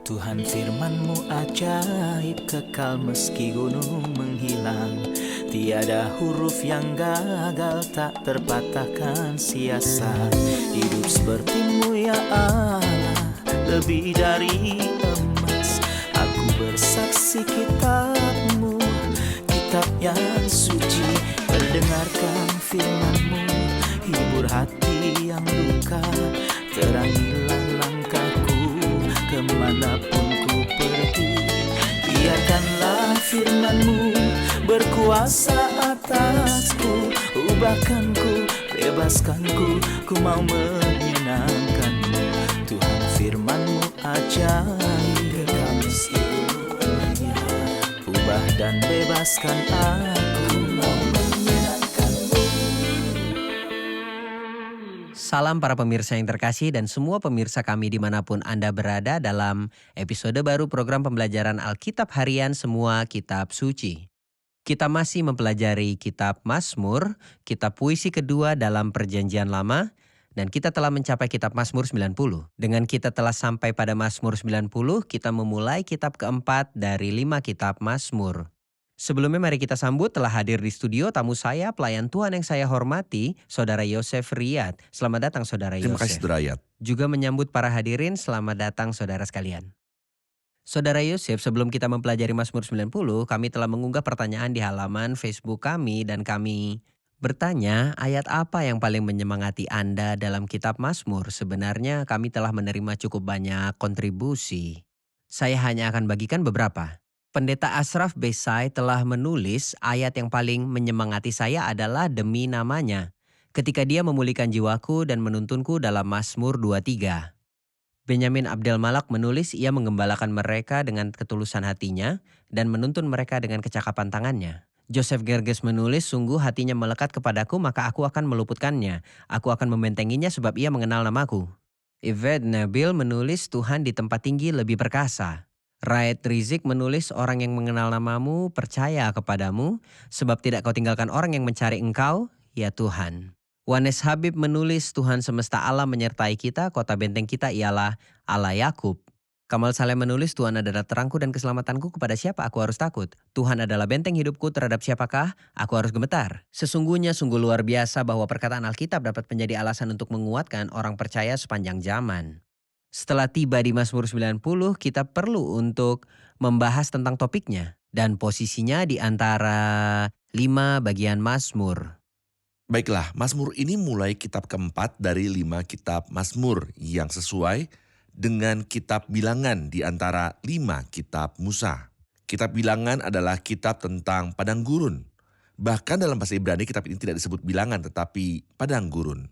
Tuhan firman-Mu ajaib, kekal meski gunung menghilang. Tiada huruf yang gagal, tak terpatahkan siasat. Hidup seperti-Mu ya Allah, lebih dari emas. Aku bersaksi kitab-Mu, kitab yang suci. Mendengarkan firman-Mu, hibur hati yang luka. Terangilah langkahku kemanapun ku pergi. Biarkanlah firman-Mu berkuasa atasku. Ubahkanku, bebaskanku, ku mau menyenangkan-Mu. Tuhan firman-Mu ajaib, kekal meski dunia. Ubah dan bebaskan aku, mau menyenangkan-Mu. Salam para pemirsa yang terkasih dan semua pemirsa kami dimanapun Anda berada dalam episode baru program pembelajaran Alkitab Harian Semua Kitab Suci. Kita masih mempelajari kitab Mazmur, kitab puisi kedua dalam Perjanjian Lama, dan kita telah mencapai kitab Mazmur 90. Dengan kita telah sampai pada Mazmur 90, kita memulai kitab keempat dari 5 kitab Mazmur. Sebelumnya mari kita sambut telah hadir di studio tamu saya, pelayan Tuhan yang saya hormati, Saudara Yosef Riyad. Selamat datang Saudara Yosef. Terima kasih Saudara Riyad. Juga menyambut para hadirin, selamat datang saudara sekalian. Saudara Yosef, sebelum kita mempelajari Mazmur 90, kami telah mengunggah pertanyaan di halaman Facebook kami dan kami bertanya ayat apa yang paling menyemangati Anda dalam kitab Mazmur. Sebenarnya kami telah menerima cukup banyak kontribusi. Saya hanya akan bagikan beberapa. Pendeta Ashraf Besai telah menulis ayat yang paling menyemangati saya adalah demi namanya. Ketika dia memulihkan jiwaku dan menuntunku dalam Mazmur 23. Benyamin Abdel Malak menulis ia menggembalakan mereka dengan ketulusan hatinya dan menuntun mereka dengan kecakapan tangannya. Joseph Gerges menulis sungguh hatinya melekat kepadaku maka aku akan meluputkannya. Aku akan membentenginya sebab ia mengenal namaku. Yvette Nabil menulis Tuhan di tempat tinggi lebih perkasa. Raed Rizik menulis orang yang mengenal namamu percaya kepadamu sebab tidak kau tinggalkan orang yang mencari engkau, ya Tuhan. Wanes Habib menulis Tuhan semesta alam menyertai kita, kota benteng kita ialah Allah Yakub. Kamal Saleh menulis Tuhan adalah terangku dan keselamatanku, kepada siapa aku harus takut? Tuhan adalah benteng hidupku, terhadap siapakah aku harus gemetar? Sesungguhnya sungguh luar biasa bahwa perkataan Alkitab dapat menjadi alasan untuk menguatkan orang percaya sepanjang zaman. Setelah tiba di Mazmur 90, kita perlu untuk membahas tentang topiknya dan posisinya di antara 5 bagian Mazmur. Baiklah, Mazmur ini mulai kitab keempat dari 5 kitab Mazmur yang sesuai dengan kitab bilangan di antara 5 kitab Musa. Kitab bilangan adalah kitab tentang padang gurun. Bahkan dalam bahasa Ibrani kitab ini tidak disebut bilangan tetapi padang gurun.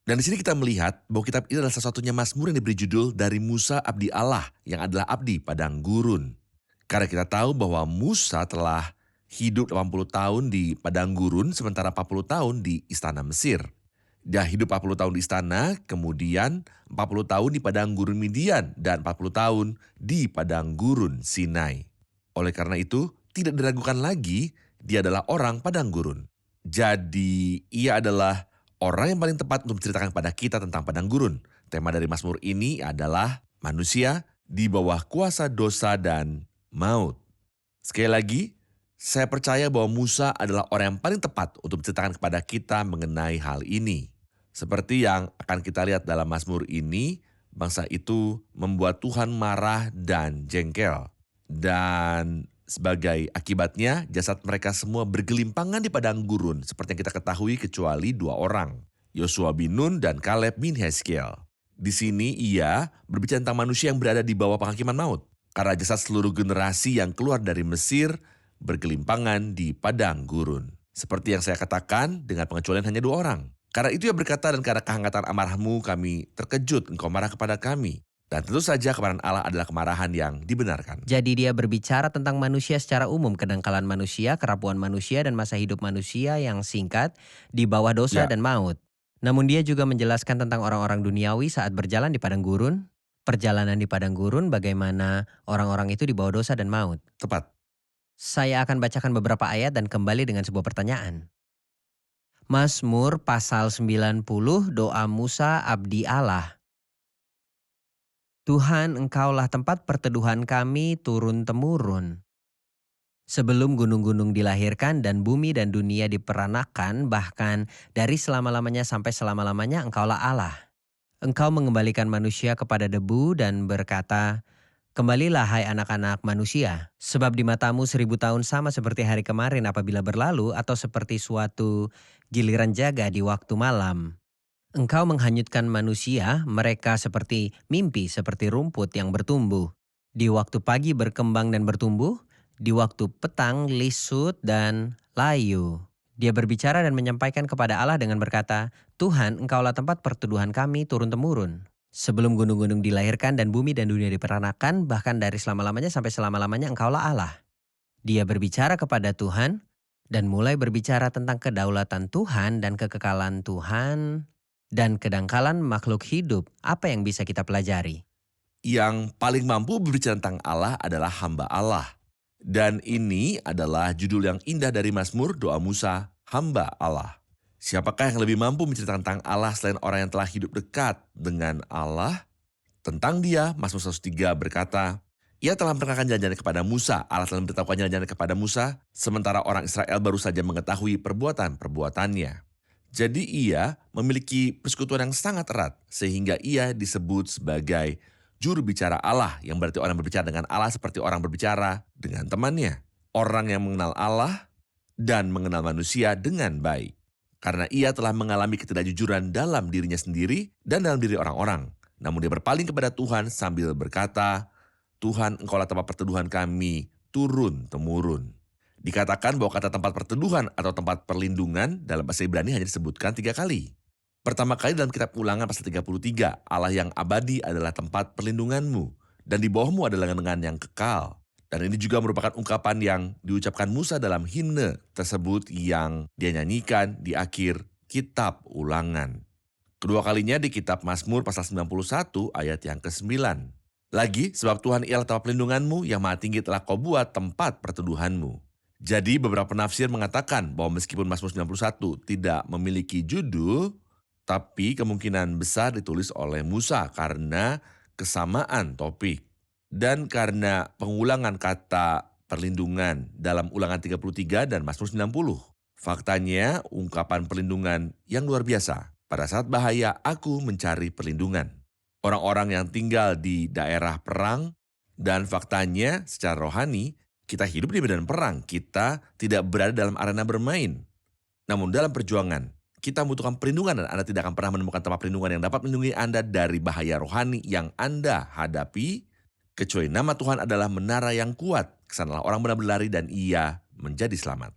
Dan di sini kita melihat bahwa kitab ini adalah satu-satunya Mazmur yang diberi judul dari Musa abdi Allah yang adalah abdi padang gurun. Karena kita tahu bahwa Musa telah hidup 80 tahun di padang gurun sementara 40 tahun di istana Mesir. Dia hidup 40 tahun di istana, kemudian 40 tahun di padang gurun Midian dan 40 tahun di padang gurun Sinai. Oleh karena itu, tidak diragukan lagi dia adalah orang padang gurun. Jadi ia adalah orang yang paling tepat untuk menceritakan pada kita tentang padang gurun. Tema dari Mazmur ini adalah manusia di bawah kuasa dosa dan maut. Sekali lagi, saya percaya bahwa Musa adalah orang yang paling tepat untuk menceritakan kepada kita mengenai hal ini. Seperti yang akan kita lihat dalam Mazmur ini, bangsa itu membuat Tuhan marah dan jengkel. Dan sebagai akibatnya, jasad mereka semua bergelimpangan di padang gurun seperti yang kita ketahui kecuali 2 orang, Yosua bin Nun dan Kaleb bin Hezkiel. Di sini ia berbicara tentang manusia yang berada di bawah penghakiman maut, karena jasad seluruh generasi yang keluar dari Mesir bergelimpangan di padang gurun. Seperti yang saya katakan, dengan pengecualian hanya 2 orang. Karena itu ia berkata, dan karena kehangatan amarahmu kami terkejut, engkau marah kepada kami. Dan tentu saja kemarahan Allah adalah kemarahan yang dibenarkan. Jadi dia berbicara tentang manusia secara umum, kedangkalan manusia, kerapuan manusia, dan masa hidup manusia yang singkat di bawah dosa dan maut. Namun dia juga menjelaskan tentang orang-orang duniawi saat berjalan di padang gurun, perjalanan di padang gurun, bagaimana orang-orang itu di bawah dosa dan maut. Tepat. Saya akan bacakan beberapa ayat dan kembali dengan sebuah pertanyaan. Mazmur pasal 90, doa Musa abdi Allah. Tuhan, Engkaulah tempat perteduhan kami turun-temurun. Sebelum gunung-gunung dilahirkan dan bumi dan dunia diperanakan, bahkan dari selama-lamanya sampai selama-lamanya Engkaulah Allah. Engkau mengembalikan manusia kepada debu dan berkata, "Kembalilah hai anak-anak manusia, sebab di matamu 1000 tahun sama seperti hari kemarin apabila berlalu atau seperti suatu giliran jaga di waktu malam." Engkau menghanyutkan manusia, mereka seperti mimpi, seperti rumput yang bertumbuh. Di waktu pagi berkembang dan bertumbuh, di waktu petang lisut dan layu. Dia berbicara dan menyampaikan kepada Allah dengan berkata, "Tuhan, Engkaulah tempat perteduhan kami turun-temurun. Sebelum gunung-gunung dilahirkan dan bumi dan dunia diperanakan, bahkan dari selama-lamanya sampai selama-lamanya Engkaulah Allah." Dia berbicara kepada Tuhan dan mulai berbicara tentang kedaulatan Tuhan dan kekekalan Tuhan dan kedangkalan makhluk hidup. Apa yang bisa kita pelajari? Yang paling mampu berbicara tentang Allah adalah hamba Allah. Dan ini adalah judul yang indah dari Mazmur Doa Musa, hamba Allah. Siapakah yang lebih mampu menceritakan tentang Allah selain orang yang telah hidup dekat dengan Allah? Tentang dia, Mazmur 103 berkata, "Ia telah memperkenalkan jalan-jalan kepada Musa, Allah telah memberitahukan jalan-jalan kepada Musa, sementara orang Israel baru saja mengetahui perbuatan-perbuatannya." Jadi ia memiliki persekutuan yang sangat erat, sehingga ia disebut sebagai juru bicara Allah, yang berarti orang yang berbicara dengan Allah seperti orang berbicara dengan temannya. Orang yang mengenal Allah dan mengenal manusia dengan baik. Karena ia telah mengalami ketidakjujuran dalam dirinya sendiri dan dalam diri orang-orang. Namun dia berpaling kepada Tuhan sambil berkata, "Tuhan, Engkaulah tempat perteduhan kami turun-temurun." Dikatakan bahwa kata tempat perteduhan atau tempat perlindungan dalam bahasa Ibrani hanya disebutkan 3 kali. Pertama kali dalam kitab Ulangan pasal 33, Allah yang abadi adalah tempat perlindunganmu, dan di bawahmu adalah lengan yang kekal. Dan ini juga merupakan ungkapan yang diucapkan Musa dalam himne tersebut yang dia nyanyikan di akhir kitab Ulangan. Kedua kalinya di kitab Mazmur pasal 91 ayat yang ke-9. Lagi, sebab Tuhan ialah tempat perlindunganmu, yang maha tinggi telah kau buat tempat perteduhanmu. Jadi beberapa penafsir mengatakan bahwa meskipun Mazmur 91 tidak memiliki judul, tapi kemungkinan besar ditulis oleh Musa karena kesamaan topik. Dan karena pengulangan kata perlindungan dalam Ulangan 33 dan Mazmur 90. Faktanya ungkapan perlindungan yang luar biasa. Pada saat bahaya aku mencari perlindungan. Orang-orang yang tinggal di daerah perang, dan faktanya secara rohani, kita hidup di medan perang, kita tidak berada dalam arena bermain. Namun dalam perjuangan, kita membutuhkan perlindungan dan Anda tidak akan pernah menemukan tempat perlindungan yang dapat melindungi Anda dari bahaya rohani yang Anda hadapi, kecuali nama Tuhan adalah menara yang kuat. Kesanalah orang benar berlari dan ia menjadi selamat.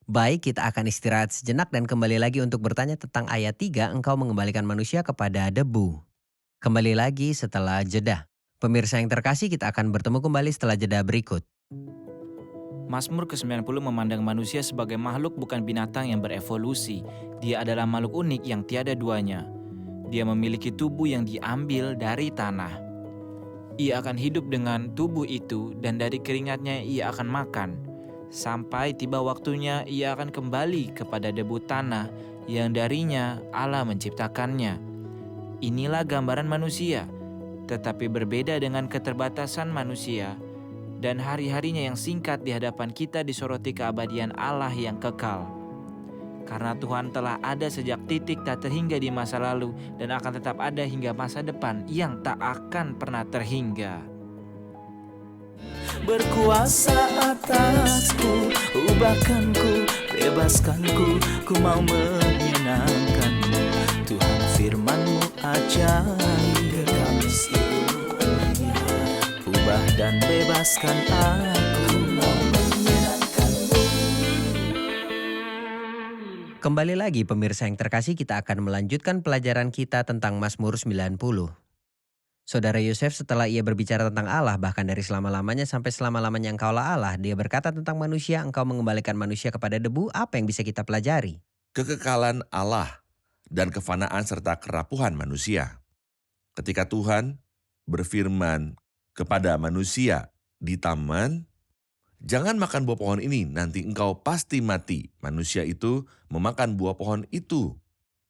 Baik, kita akan istirahat sejenak dan kembali lagi untuk bertanya tentang ayat 3, Engkau mengembalikan manusia kepada debu. Kembali lagi setelah jeda. Pemirsa yang terkasih, kita akan bertemu kembali setelah jeda berikut. Mazmur ke-90 memandang manusia sebagai makhluk bukan binatang yang berevolusi. Dia adalah makhluk unik yang tiada duanya. Dia memiliki tubuh yang diambil dari tanah. Ia akan hidup dengan tubuh itu dan dari keringatnya ia akan makan. Sampai tiba waktunya ia akan kembali kepada debu tanah yang darinya Allah menciptakannya. Inilah gambaran manusia, tetapi berbeda dengan keterbatasan manusia. Dan hari-harinya yang singkat di hadapan kita disoroti keabadian Allah yang kekal. Karena Tuhan telah ada sejak titik tak terhingga di masa lalu dan akan tetap ada hingga masa depan yang tak akan pernah terhingga. Berkuasa atasku, ubahkanku, bebaskanku, ku mau menyenangkanmu. Tuhan firman-Mu ajaib, kekal meski ubah dan bebaskan aku, mau menyenangkanmu. Kembali lagi pemirsa yang terkasih, kita akan melanjutkan pelajaran kita tentang Mazmur 90. Saudara Yosef setelah ia berbicara tentang Allah, bahkan dari selama-lamanya sampai selama-lamanya Engkaulah Allah, dia berkata tentang manusia, Engkau mengembalikan manusia kepada debu. Apa yang bisa kita pelajari? Kekekalan Allah dan kefanaan serta kerapuhan manusia. Ketika Tuhan berfirman kepada manusia di taman, "Jangan makan buah pohon ini, nanti engkau pasti mati." Manusia itu memakan buah pohon itu.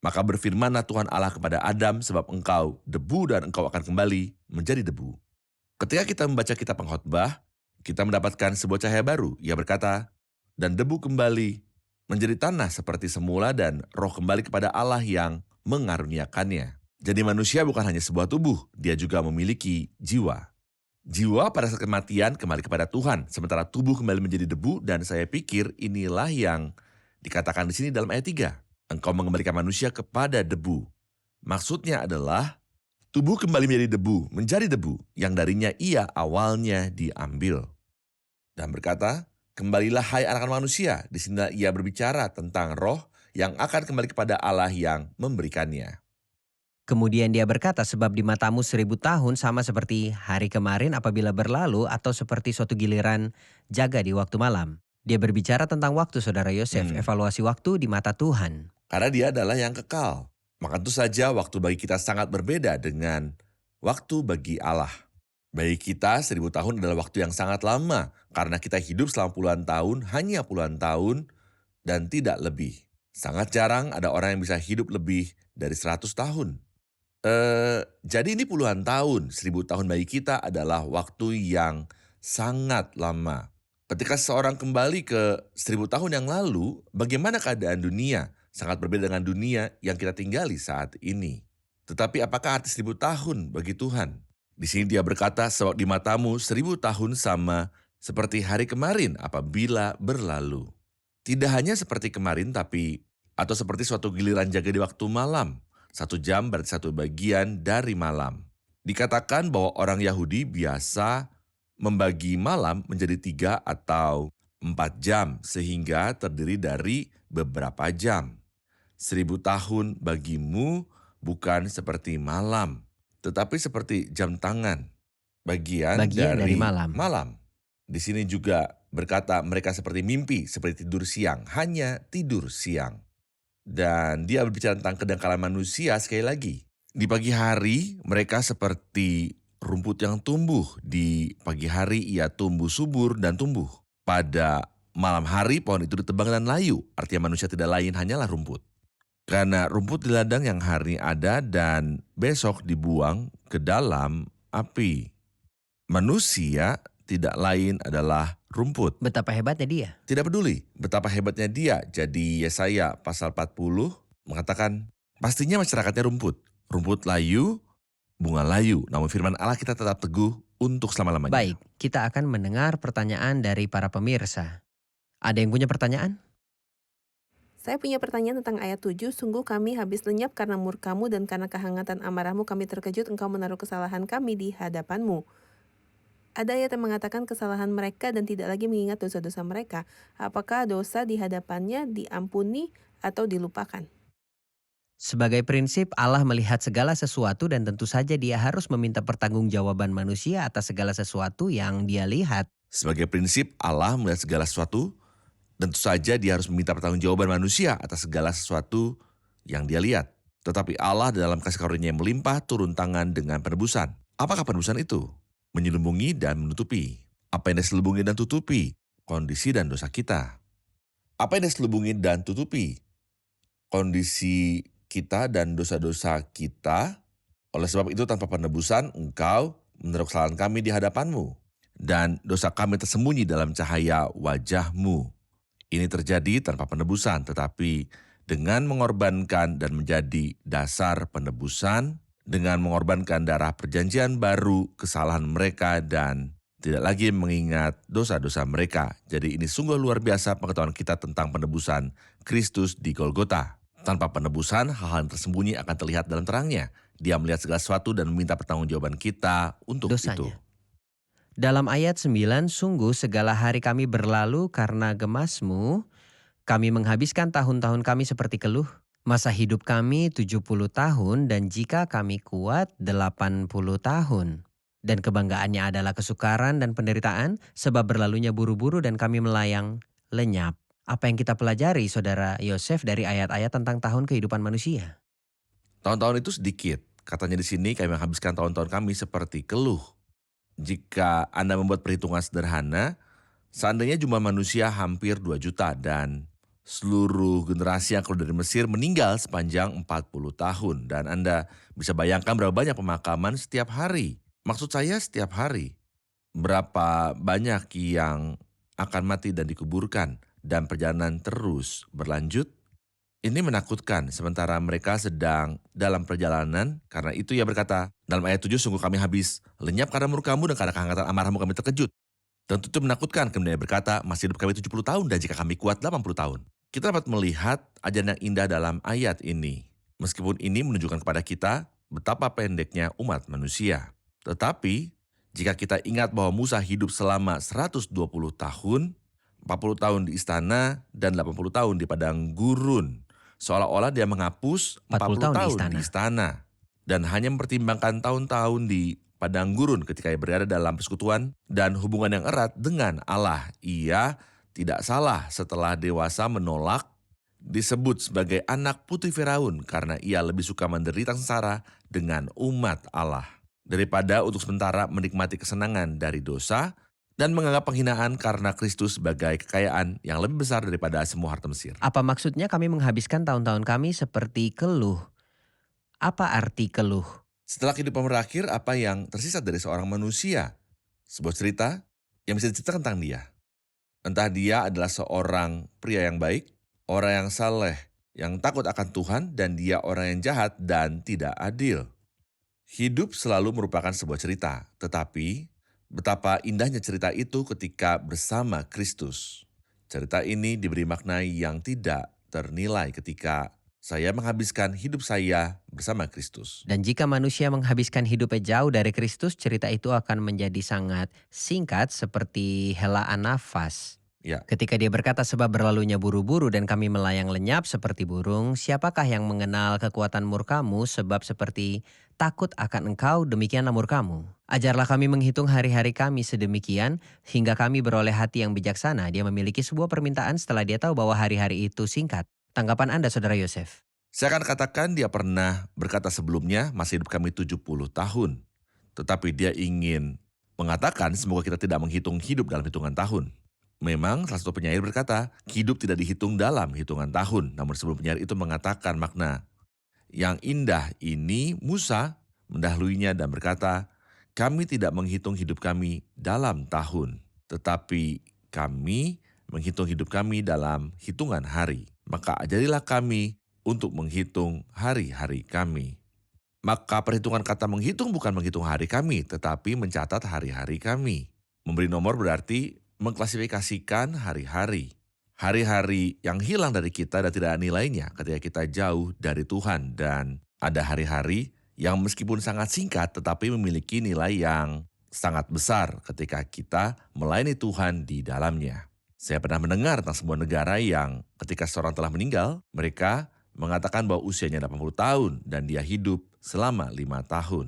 Maka berfirmanlah Tuhan Allah kepada Adam, "Sebab engkau debu dan engkau akan kembali menjadi debu. Ketika kita membaca kitab Pengkhotbah, kita mendapatkan sebuah cahaya baru. Ia berkata, dan debu kembali menjadi tanah seperti semula dan roh kembali kepada Allah yang mengaruniakannya. Jadi manusia bukan hanya sebuah tubuh, dia juga memiliki jiwa. Jiwa pada saat kematian kembali kepada Tuhan, sementara tubuh kembali menjadi debu, dan saya pikir inilah yang dikatakan di sini dalam ayat 3. Engkau mengembalikan manusia kepada debu. Maksudnya adalah tubuh kembali menjadi debu yang darinya ia awalnya diambil. Dan berkata, kembalilah hai anak-anak manusia. Di sini ia berbicara tentang roh yang akan kembali kepada Allah yang memberikannya. Kemudian dia berkata, sebab di matamu 1000 tahun sama seperti hari kemarin apabila berlalu atau seperti suatu giliran jaga di waktu malam. Dia berbicara tentang waktu, Saudara Yosef, evaluasi waktu di mata Tuhan. Karena dia adalah yang kekal. Maka tentu saja waktu bagi kita sangat berbeda dengan waktu bagi Allah. Bagi kita 1000 tahun adalah waktu yang sangat lama karena kita hidup selama puluhan tahun, hanya puluhan tahun dan tidak lebih. Sangat jarang ada orang yang bisa hidup lebih dari 100 tahun. Jadi ini puluhan tahun, 1000 tahun bagi kita adalah waktu yang sangat lama. Ketika seseorang kembali ke 1000 tahun yang lalu, bagaimana keadaan dunia? Sangat berbeda dengan dunia yang kita tinggali saat ini. Tetapi apakah arti 1000 tahun bagi Tuhan? Di sini dia berkata, sebab di matamu 1000 tahun sama seperti hari kemarin apabila berlalu. Tidak hanya seperti kemarin atau seperti suatu giliran jaga di waktu malam. 1 jam berarti 1 bagian dari malam. Dikatakan bahwa orang Yahudi biasa membagi malam menjadi 3 atau 4 jam sehingga terdiri dari beberapa jam. 1000 tahun bagimu bukan seperti malam, tetapi seperti jam tangan, bagian dari malam. Di sini juga berkata mereka seperti mimpi, seperti tidur siang, hanya tidur siang. Dan dia berbicara tentang kedangkalan manusia sekali lagi. Di pagi hari mereka seperti rumput yang tumbuh. Di pagi hari ia tumbuh subur dan tumbuh. Pada malam hari pohon itu ditebang dan layu. Artinya manusia tidak lain hanyalah rumput. Karena rumput di ladang yang hari ada dan besok dibuang ke dalam api. Manusia tidak lain adalah rumput. Betapa hebatnya dia. Tidak peduli betapa hebatnya dia. Jadi Yesaya pasal 40 mengatakan, pastinya masyarakatnya rumput. Rumput layu, bunga layu. Namun firman Allah kita tetap teguh untuk selama-lamanya. Baik, kita akan mendengar pertanyaan dari para pemirsa. Ada yang punya pertanyaan? Saya punya pertanyaan tentang ayat 7. Sungguh kami habis lenyap karena murkamu dan karena kehangatan amarahmu kami terkejut engkau menaruh kesalahan kami di hadapanmu. Ada ayat yang mengatakan kesalahan mereka dan tidak lagi mengingat dosa-dosa mereka. Apakah dosa di hadapannya diampuni atau dilupakan? Sebagai prinsip, Allah melihat segala sesuatu dan tentu saja dia harus meminta pertanggungjawaban manusia atas segala sesuatu yang dia lihat. Sebagai prinsip Allah melihat segala sesuatu, tentu saja dia harus meminta pertanggungjawaban manusia atas segala sesuatu yang dia lihat. Tetapi Allah dalam kasih karunia yang melimpah turun tangan dengan penebusan. Apakah penebusan itu? Menyelubungi dan menutupi. Apa yang diselubungi dan tutupi? Kondisi dan dosa kita. Apa yang diselubungi dan tutupi? Kondisi kita dan dosa-dosa kita. Oleh sebab itu tanpa penebusan engkau menaruh kesalahan kami di hadapanmu. Dan dosa kami tersembunyi dalam cahaya wajahmu. Ini terjadi tanpa penebusan, tetapi dengan mengorbankan dan menjadi dasar penebusan, dengan mengorbankan darah perjanjian baru, kesalahan mereka dan tidak lagi mengingat dosa-dosa mereka. Jadi ini sungguh luar biasa pengetahuan kita tentang penebusan Kristus di Golgota. Tanpa penebusan, hal-hal yang tersembunyi akan terlihat dalam terangnya. Dia melihat segala sesuatu dan meminta pertanggungjawaban kita untuk dosanya. itu. Dalam ayat 9, sungguh segala hari kami berlalu karena gemasmu, kami menghabiskan tahun-tahun kami seperti keluh. Masa hidup kami 70 tahun dan jika kami kuat 80 tahun. Dan kebanggaannya adalah kesukaran dan penderitaan sebab berlalunya buru-buru dan kami melayang lenyap. Apa yang kita pelajari, Saudara Yosef, dari ayat-ayat tentang tahun kehidupan manusia? Tahun-tahun itu sedikit. Katanya di sini kami menghabiskan tahun-tahun kami seperti keluh. Jika Anda membuat perhitungan sederhana, seandainya jumlah manusia hampir 2 juta dan seluruh generasi yang keluar dari Mesir meninggal sepanjang 40 tahun. Dan Anda bisa bayangkan berapa banyak pemakaman setiap hari. Maksud saya setiap hari. Berapa banyak yang akan mati dan dikuburkan dan perjalanan terus berlanjut? Ini menakutkan sementara mereka sedang dalam perjalanan. Karena itu ia berkata, dalam ayat 7, sungguh kami habis lenyap karena murkamu dan karena kehangatan amarahmu kami terkejut. Tentu itu menakutkan. Kemudian ia berkata, masih hidup kami 70 tahun dan jika kami kuat 80 tahun. Kita dapat melihat ajaran yang indah dalam ayat ini. Meskipun ini menunjukkan kepada kita betapa pendeknya umat manusia. Tetapi, jika kita ingat bahwa Musa hidup selama 120 tahun, 40 tahun di istana, dan 80 tahun di padang gurun, seolah-olah dia menghapus 40 tahun di istana. Dan hanya mempertimbangkan tahun-tahun di padang gurun ketika ia berada dalam persekutuan dan hubungan yang erat dengan Allah. Ia tidak salah setelah dewasa menolak disebut sebagai anak putri Firaun karena ia lebih suka menderita sengsara dengan umat Allah daripada untuk sementara menikmati kesenangan dari dosa dan menganggap penghinaan karena Kristus sebagai kekayaan yang lebih besar daripada semua harta Mesir. Apa maksudnya kami menghabiskan tahun-tahun kami seperti keluh? Apa arti keluh? Setelah kehidupan berakhir, apa yang tersisa dari seorang manusia? Sebuah cerita yang bisa diceritakan tentang dia. Entah dia adalah seorang pria yang baik, orang yang saleh, yang takut akan Tuhan, dan dia orang yang jahat dan tidak adil. Hidup selalu merupakan sebuah cerita, tetapi betapa indahnya cerita itu ketika bersama Kristus. Cerita ini diberi makna yang tidak ternilai ketika saya menghabiskan hidup saya bersama Kristus. Dan jika manusia menghabiskan hidupnya jauh dari Kristus, cerita itu akan menjadi sangat singkat seperti helaan nafas. Ya. Ketika dia berkata sebab berlalunya buru-buru dan kami melayang lenyap seperti burung, siapakah yang mengenal kekuatan murkamu sebab seperti takut akan engkau demikianlah murkamu. Ajarlah kami menghitung hari-hari kami sedemikian hingga kami beroleh hati yang bijaksana. Dia memiliki sebuah permintaan setelah dia tahu bahwa hari-hari itu singkat. Tanggapan Anda, Saudara Yosef? Saya akan katakan dia pernah berkata sebelumnya masih hidup kami 70 tahun. Tetapi dia ingin mengatakan semoga kita tidak menghitung hidup dalam hitungan tahun. Memang salah satu penyair berkata, hidup tidak dihitung dalam hitungan tahun. Namun sebelum penyair itu mengatakan makna yang indah ini, Musa mendahuluinya dan berkata, kami tidak menghitung hidup kami dalam tahun, tetapi kami menghitung hidup kami dalam hitungan hari. Maka ajarilah kami untuk menghitung hari-hari kami. Maka perhitungan kata menghitung bukan menghitung hari kami, tetapi mencatat hari-hari kami. Memberi nomor berarti mengklasifikasikan hari-hari. Hari-hari yang hilang dari kita dan tidak ada nilainya ketika kita jauh dari Tuhan. Dan ada hari-hari yang meskipun sangat singkat tetapi memiliki nilai yang sangat besar ketika kita melayani Tuhan di dalamnya. Saya pernah mendengar tentang sebuah negara yang ketika seorang telah meninggal, mereka mengatakan bahwa usianya 80 tahun dan dia hidup selama 5 tahun.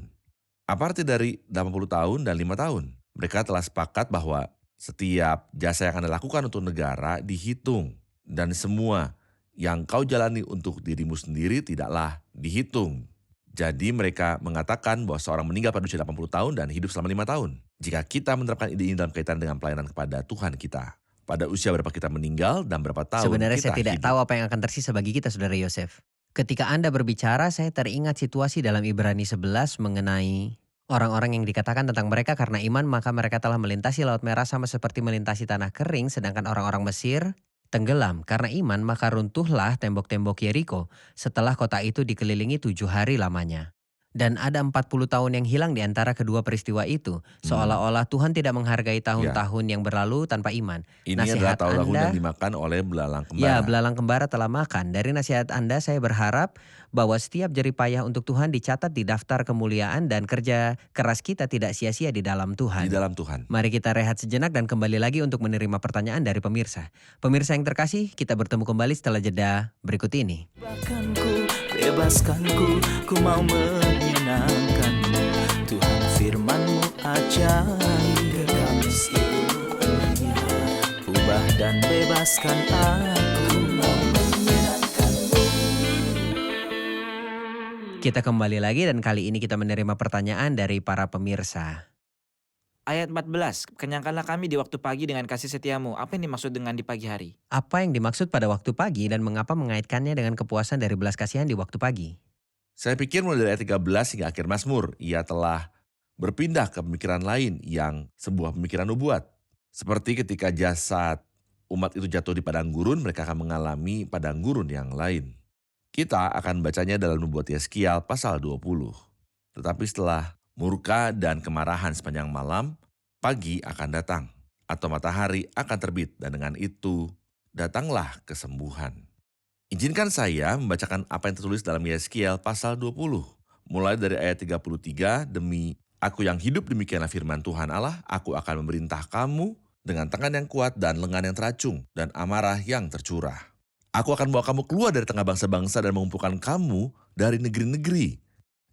Apa arti dari 80 tahun dan 5 tahun? Mereka telah sepakat bahwa setiap jasa yang Anda lakukan untuk negara dihitung. Dan semua yang kau jalani untuk dirimu sendiri tidaklah dihitung. Jadi mereka mengatakan bahwa seorang meninggal pada usia 80 tahun dan hidup selama 5 tahun. Jika kita menerapkan ide ini dalam kaitan dengan pelayanan kepada Tuhan kita. Pada usia berapa kita meninggal dan berapa tahun Sebenarnya kita saya tidak hidup. tahu apa yang akan tersisa bagi kita, Saudara Yosef. Ketika Anda berbicara, saya teringat situasi dalam Ibrani 11 mengenai orang-orang yang dikatakan tentang mereka karena iman maka mereka telah melintasi Laut Merah sama seperti melintasi tanah kering, sedangkan orang-orang Mesir tenggelam. Karena iman maka runtuhlah tembok-tembok Yeriko setelah kota itu dikelilingi 7 hari lamanya. Dan ada 40 tahun yang hilang di antara kedua peristiwa itu. Seolah-olah Tuhan tidak menghargai tahun-tahun yang berlalu tanpa iman. Ini Nasihat adalah tahun Anda- yang dimakan oleh belalang kembara. Ya, belalang kembara telah makan. Dari nasihat Anda saya berharap bahwa setiap jerih payah untuk Tuhan dicatat di daftar kemuliaan dan kerja keras kita tidak sia-sia di dalam Tuhan. Di dalam Tuhan. Mari kita rehat sejenak dan kembali lagi untuk menerima pertanyaan dari pemirsa. Pemirsa yang terkasih, kita bertemu kembali setelah jeda berikut ini. Bahkanku, bebaskanku, ku mau menyenangkanmu. Tuhan firman-Mu ajaib, kekal seluruhnya. Ubah dan bebaskan aku, mau menyenangkanmu. Kita kembali lagi dan kali ini kita menerima pertanyaan dari para pemirsa. Ayat 14, kenyangkanlah kami di waktu pagi dengan kasih setiamu. Apa yang dimaksud dengan di pagi hari? Apa yang dimaksud pada waktu pagi dan mengapa mengaitkannya dengan kepuasan dari belas kasihan di waktu pagi? Saya pikir mulai dari ayat 13 hingga akhir Mazmur, ia telah berpindah ke pemikiran lain yang sebuah pemikiran nubuat. Seperti ketika jasad umat itu jatuh di padang gurun, mereka akan mengalami padang gurun yang lain. Kita akan bacanya dalam nubuat Yeskiel pasal 20. Tetapi setelah murka dan kemarahan sepanjang malam, pagi akan datang, atau matahari akan terbit, dan dengan itu datanglah kesembuhan. Izinkan saya membacakan apa yang tertulis dalam Yeskiel pasal 20. Mulai dari ayat 33, demi aku yang hidup demikianlah firman Tuhan Allah, aku akan memerintah kamu dengan tangan yang kuat dan lengan yang teracung dan amarah yang tercurah. Aku akan bawa kamu keluar dari tengah bangsa-bangsa dan mengumpulkan kamu dari negeri-negeri,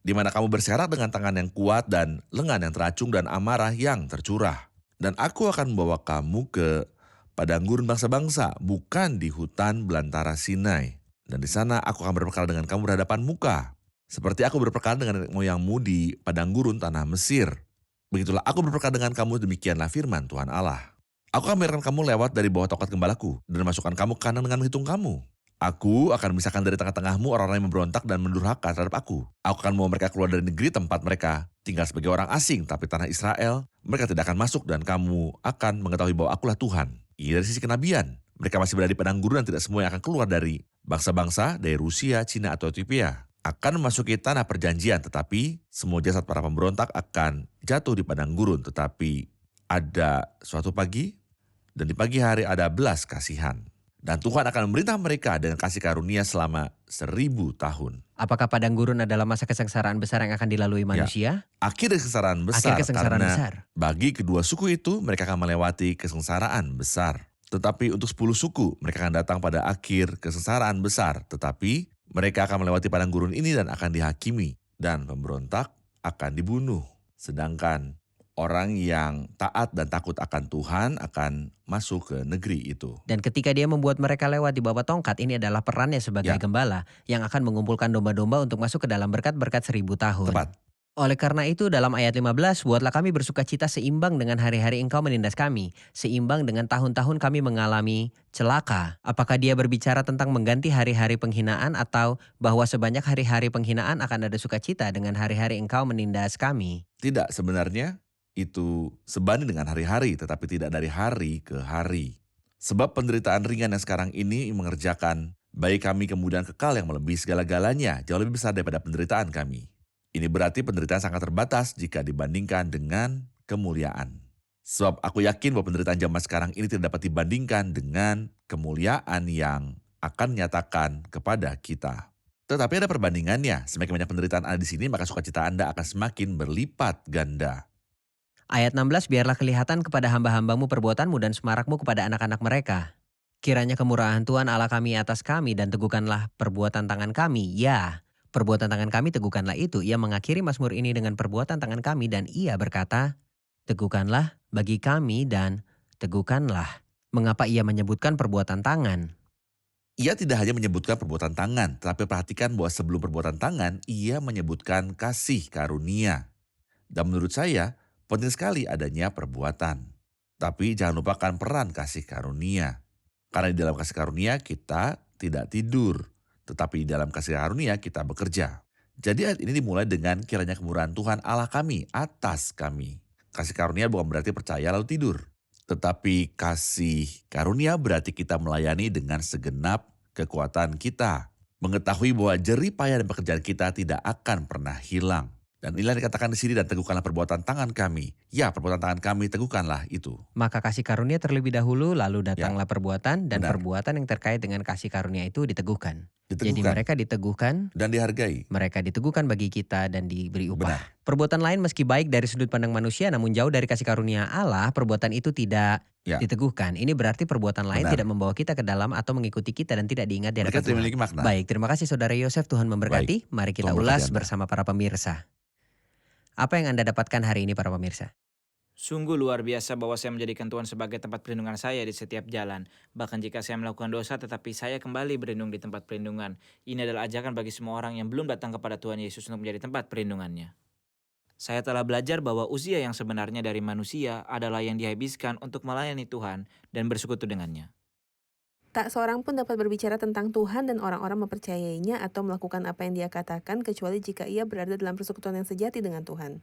di mana kamu berserak dengan tangan yang kuat dan lengan yang teracung dan amarah yang tercurah. Dan aku akan membawa kamu ke padang gurun bangsa-bangsa, bukan di hutan belantara Sinai. Dan di sana aku akan berperkara dengan kamu berhadapan muka, seperti aku berperkara dengan nenek moyangmu di padang gurun tanah Mesir. Begitulah aku berperkara dengan kamu, demikianlah firman Tuhan Allah. Aku akan membiarkan kamu lewat dari bawah tongkat gembalaku, dan masukkan kamu ke kandang dengan menghitung kamu. Aku akan memisahkan dari tengah-tengahmu orang-orang yang memberontak dan mendurhaka terhadap aku. Aku akan membawa mereka keluar dari negeri tempat mereka tinggal sebagai orang asing, tapi tanah Israel, mereka tidak akan masuk, dan kamu akan mengetahui bahwa akulah Tuhan. Ini dari sisi kenabian. Mereka masih berada di padang gurun dan tidak semua yang akan keluar dari bangsa-bangsa dari Rusia, Cina, atau Ethiopia. Akan memasuki tanah perjanjian, tetapi semua jasad para pemberontak akan jatuh di padang gurun. Tetapi ada suatu pagi, dan di pagi hari ada belas kasihan. Dan Tuhan akan memerintah mereka dengan kasih karunia selama 1000 tahun. Apakah padang gurun adalah masa kesengsaraan besar yang akan dilalui manusia? Akhir kesengsaraan besar, Akhir kesengsaraan karena besar. bagi kedua suku itu mereka akan melewati kesengsaraan besar. Tetapi untuk 10 suku mereka akan datang pada akhir kesengsaraan besar. Tetapi mereka akan melewati padang gurun ini dan akan dihakimi. Dan pemberontak akan dibunuh. Sedangkan orang yang taat dan takut akan Tuhan akan masuk ke negeri itu. Dan ketika dia membuat mereka lewat di bawah tongkat, ini adalah perannya sebagai Ya. gembala yang akan mengumpulkan domba-domba untuk masuk ke dalam berkat-berkat 1000 tahun. Tepat. Oleh karena itu dalam ayat 15, buatlah kami bersukacita seimbang dengan hari-hari engkau menindas kami, seimbang dengan tahun-tahun kami mengalami celaka. Apakah dia berbicara tentang mengganti hari-hari penghinaan atau bahwa sebanyak hari-hari penghinaan akan ada sukacita dengan hari-hari engkau menindas kami? Tidak, sebenarnya itu sebanding dengan hari-hari, tetapi tidak dari hari ke hari. Sebab penderitaan ringan yang sekarang ini mengerjakan bagi kami kemudahan kekal yang melebihi segala-galanya, jauh lebih besar daripada penderitaan kami. Ini berarti penderitaan sangat terbatas jika dibandingkan dengan kemuliaan. Sebab aku yakin bahwa penderitaan zaman sekarang ini tidak dapat dibandingkan dengan kemuliaan yang akan nyatakan kepada kita. Tetapi ada perbandingannya, semakin banyak penderitaan ada di sini, maka sukacita Anda akan semakin berlipat ganda. Ayat 16, biarlah kelihatan kepada hamba-hambamu perbuatanmu dan semarakmu kepada anak-anak mereka. Kiranya kemurahan Tuhan Allah kami atas kami dan teguhkanlah perbuatan tangan kami. Ya, perbuatan tangan kami teguhkanlah itu. Ia mengakhiri Mazmur ini dengan perbuatan tangan kami dan ia berkata, teguhkanlah bagi kami dan teguhkanlah. Mengapa ia menyebutkan perbuatan tangan? Ia tidak hanya menyebutkan perbuatan tangan, tetapi perhatikan bahwa sebelum perbuatan tangan, ia menyebutkan kasih karunia. Dan menurut saya, penting sekali adanya perbuatan. Tapi jangan lupakan peran kasih karunia. Karena di dalam kasih karunia kita tidak tidur, tetapi di dalam kasih karunia kita bekerja. Jadi ayat ini dimulai dengan kiranya kemurahan Tuhan Allah kami atas kami. Kasih karunia bukan berarti percaya lalu tidur. Tetapi kasih karunia berarti kita melayani dengan segenap kekuatan kita. Mengetahui bahwa jerih payah dan pekerjaan kita tidak akan pernah hilang. Dan inilah dikatakan di sini, dan teguhkanlah perbuatan tangan kami. Ya, perbuatan tangan kami teguhkanlah itu. Maka kasih karunia terlebih dahulu, lalu datanglah perbuatan, dan benar. perbuatan yang terkait dengan kasih karunia itu diteguhkan. Jadi Diteguhkan mereka diteguhkan, dan dihargai. mereka diteguhkan bagi kita dan diberi upah. Benar. Perbuatan lain meski baik dari sudut pandang manusia namun jauh dari kasih karunia Allah, perbuatan itu tidak Ya. diteguhkan. Ini berarti perbuatan lain Benar. tidak membawa kita ke dalam atau mengikuti kita dan tidak diingat di Mereka hadapan tidak Tuhan. memiliki makna. Baik, terima kasih Saudara Yosef, Tuhan memberkati. Mari kita Tuhan memberkati ulas Anda. bersama para pemirsa. Apa yang Anda dapatkan hari ini para pemirsa? Sungguh luar biasa bahwa saya menjadikan Tuhan sebagai tempat perlindungan saya di setiap jalan. Bahkan jika saya melakukan dosa tetapi saya kembali berlindung di tempat perlindungan. Ini adalah ajakan bagi semua orang yang belum datang kepada Tuhan Yesus untuk menjadi tempat perlindungannya. Saya telah belajar bahwa usia yang sebenarnya dari manusia adalah yang dihabiskan untuk melayani Tuhan dan bersekutu dengannya. Tak seorang pun dapat berbicara tentang Tuhan dan orang-orang mempercayainya atau melakukan apa yang dia katakan kecuali jika ia berada dalam persekutuan yang sejati dengan Tuhan.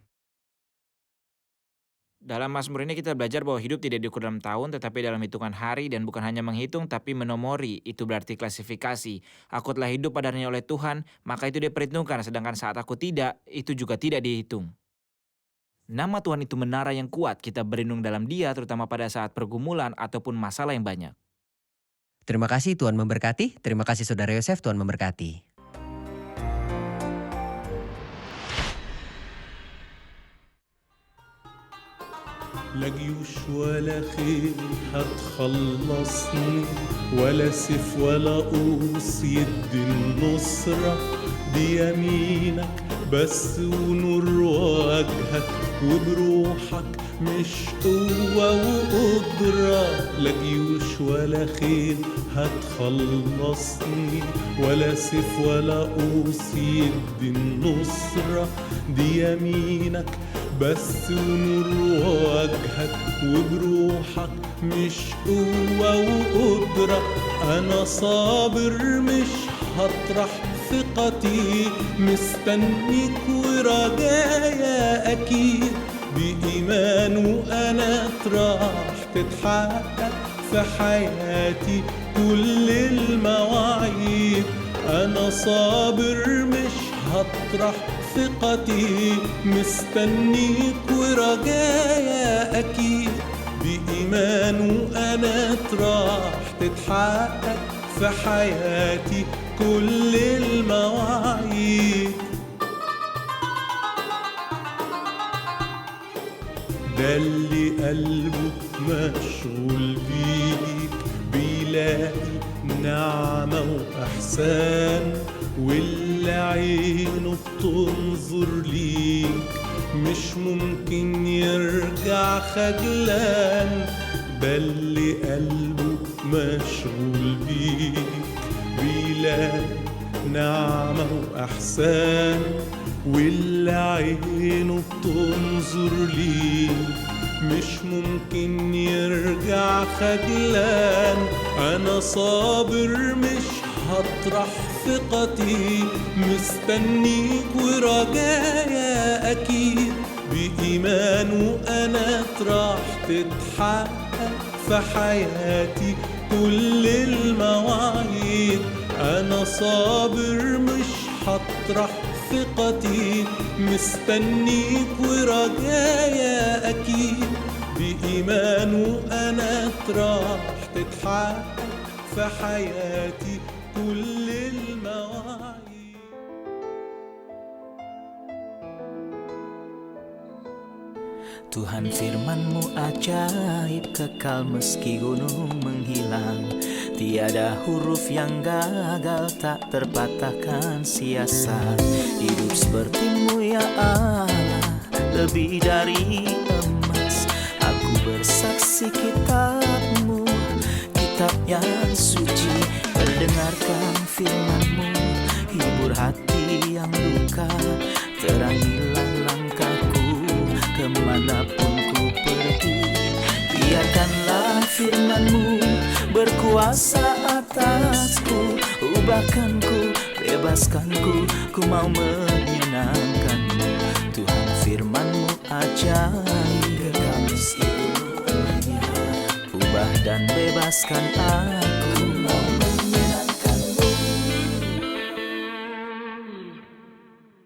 Dalam Mazmur ini kita belajar bahwa hidup tidak diukur dalam tahun tetapi dalam hitungan hari, dan bukan hanya menghitung tapi menomori. Itu berarti klasifikasi. Aku telah hidup padanya oleh Tuhan, maka itu diperhitungkan, sedangkan saat aku tidak, itu juga tidak dihitung. Nama Tuhan itu menara yang kuat, kita berlindung dalam Dia terutama pada saat pergumulan ataupun masalah yang banyak. Terima kasih, Tuhan memberkati. Terima kasih Saudara Yosef, Tuhan memberkati. لا جيوش ولا خيل هتخلصني، ولا سيف ولا قوس يدي النصرة، دي يمينك بس ونور وجهك، وبروحك مش قوة وقدرة. لا جيوش ولا خيل هتخلصني، ولا سيف ولا قوس يدي النصرة، دي يمينك بس ونور وجهك، وبروحك مش قوة وقدرة. أنا صابر مش هطرح ثقتي، مستنيك ورجايا أكيد، بإيمان وأنا راح تتحقق في حياتي كل المواعيد. أنا صابر مش هطرح ثقتي، مستنيك ورجايا أكيد، بإيمان وأنا راح تتحقق في حياتي كل المواعيد. ده اللي قلبه مشغول بيك بيلاقي نعمة وإحسان، واللي عينه بتنظر ليك مش ممكن يرجع خجلان. ده اللي قلبه مشغول بيك بيلاقي نعمة وإحسان، واللي عينه بتنظر ليك مش ممكن يرجع خجلان. أنا صابر مش هطرح ثقتي، مستنيك ورجايا أكيد، بإيمان وأنا راح تتحقق في حياتي كل المواعيد. أنا صابر مش هطرح ثقتي، مستنيك ورجايا أكيد، بإيمان وأنا راح تتحقق في حياتي كل المواعيد. Tuhan firman-Mu ajaib, kekal meski gunung menghilang. Tiada huruf yang gagal, tak terpatahkan siasat. Hidup seperti-Mu ya Allah, lebih dari emas. Aku bersaksi kitab-Mu, kitab yang suci. Perdengarkan firman-Mu, hibur hati yang luka. Terangilah langkahku kemanapun ku pergi. Biarkanlah firman-Mu berkuasa atasku. Ubahkanku, bebaskanku, ku mau menyenangkan-Mu. Tuhan firman-Mu ajaib, ubah dan bebaskan aku.